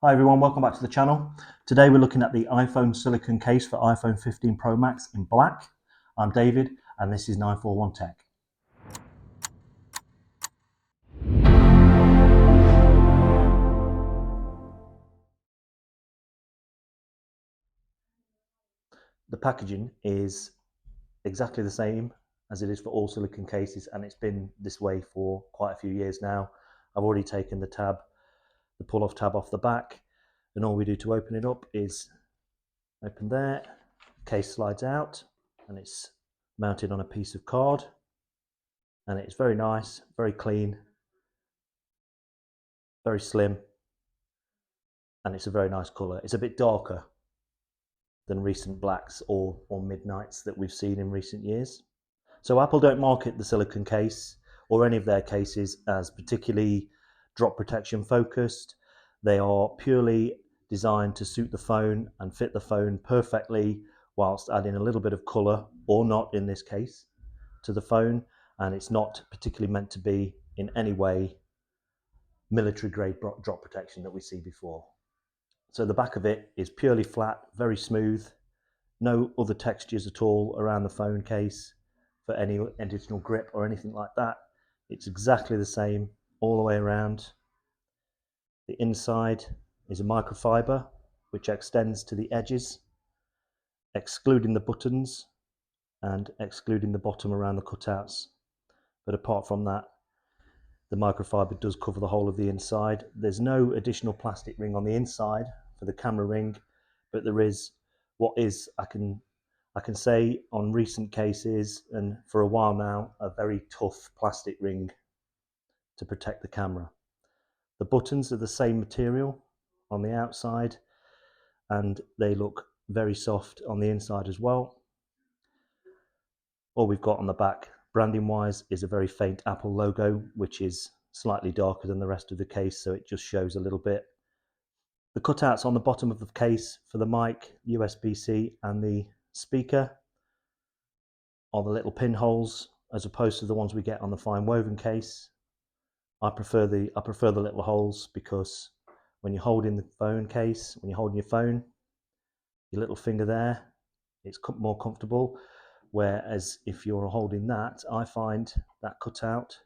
Hi everyone, welcome back to the channel. Today we're looking at the iPhone silicone case for iPhone 15 Pro Max in black. I'm David and this is 941 Tech. The packaging is exactly the same as it is for all silicone cases, and it's been this way for quite a few years now. I've already taken the pull-off tab off the back, and all we do to open it up is open there, the case slides out and it's mounted on a piece of card, and it's very nice, very clean, very slim, and it's a very nice colour. It's a bit darker than recent blacks or midnights that we've seen in recent years. So Apple don't market the silicone case or any of their cases as particularly drop protection focused. They are purely designed to suit the phone and fit the phone perfectly, whilst adding a little bit of colour, or not in this case, to the phone. And it's not particularly meant to be in any way military grade drop protection that we see before. So the back of it is purely flat, very smooth, no other textures at all around the phone case for any additional grip or anything like that. It's exactly the same all the way around. The inside is a microfiber which extends to the edges, excluding the buttons and excluding the bottom around the cutouts. But apart from that, the microfiber does cover the whole of the inside. There's no additional plastic ring on the inside for the camera ring, but there is what is, I can say on recent cases and for a while now, a very tough plastic ring to protect the camera. The buttons are the same material on the outside and they look very soft on the inside as well. All we've got on the back, branding wise, is a very faint Apple logo, which is slightly darker than the rest of the case, so it just shows a little bit. The cutouts on the bottom of the case for the mic, USB-C and the speaker are the little pinholes, as opposed to the ones we get on the fine woven case. I prefer the little holes because when you're holding the phone case, when you're holding your phone, your little finger there, it's more comfortable. Whereas if you're holding that, I find that cutout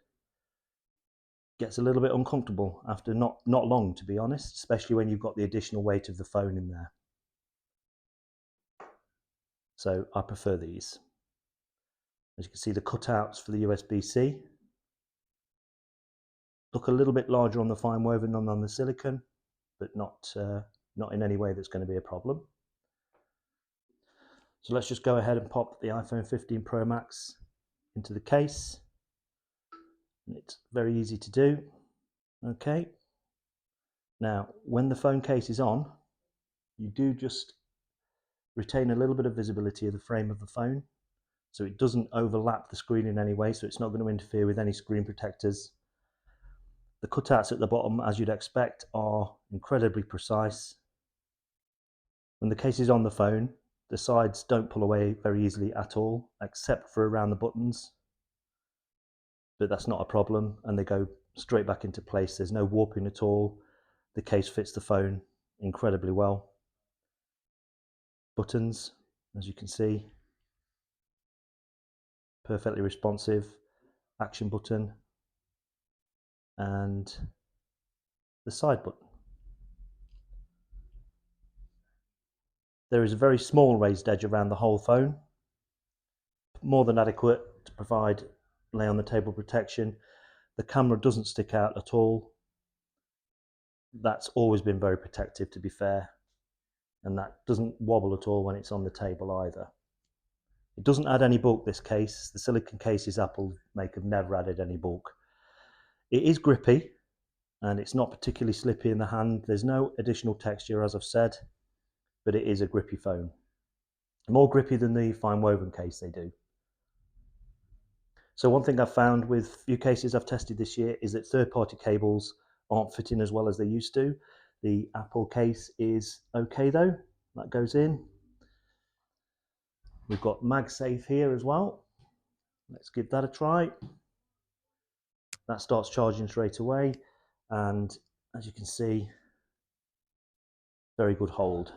gets a little bit uncomfortable after not long, to be honest, especially when you've got the additional weight of the phone in there. So I prefer these. As you can see, the cutouts for the USB-C look a little bit larger on the fine woven than on the silicone, but not in any way that's going to be a problem. So let's just go ahead and pop the iPhone 15 Pro Max into the case. And it's very easy to do. Okay. Now, when the phone case is on, you do just retain a little bit of visibility of the frame of the phone, so it doesn't overlap the screen in any way, so it's not going to interfere with any screen protectors. The cutouts at the bottom, as you'd expect, are incredibly precise. When the case is on the phone, the sides don't pull away very easily at all, except for around the buttons, but that's not a problem, and they go straight back into place. There's no warping at all. The case fits the phone incredibly well. Buttons, as you can see, perfectly responsive. Action button and the side button. There is a very small raised edge around the whole phone, more than adequate to provide lay on the table protection. The camera doesn't stick out at all. That's always been very protective, to be fair, and that doesn't wobble at all when it's on the table either. It doesn't add any bulk, this case. The silicone cases Apple make have never added any bulk. It is grippy and it's not particularly slippy in the hand. There's no additional texture, as I've said, but it is a grippy phone. More grippy than the fine woven case they do. So one thing I've found with a few cases I've tested this year is that third-party cables aren't fitting as well as they used to. The Apple case is okay though, that goes in. We've got MagSafe here as well. Let's give that a try. That starts charging straight away, and as you can see, very good hold.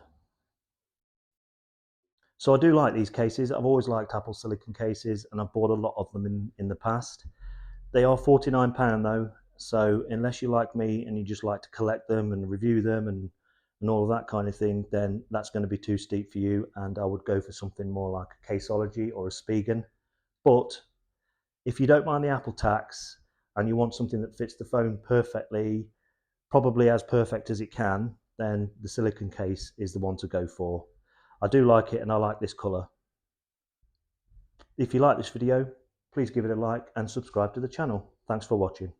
So I do like these cases. I've always liked Apple Silicone cases, and I've bought a lot of them in the past. They are £49 though, so unless you're like me and you just like to collect them and review them and all of that kind of thing, then that's going to be too steep for you, and I would go for something more like a Caseology or a Spigen. But if you don't mind the Apple tax and you want something that fits the phone perfectly, probably as perfect as it can, then the silicone case is the one to go for. I do like it, and I like this colour. If you like this video, please give it a like and subscribe to the channel. Thanks for watching.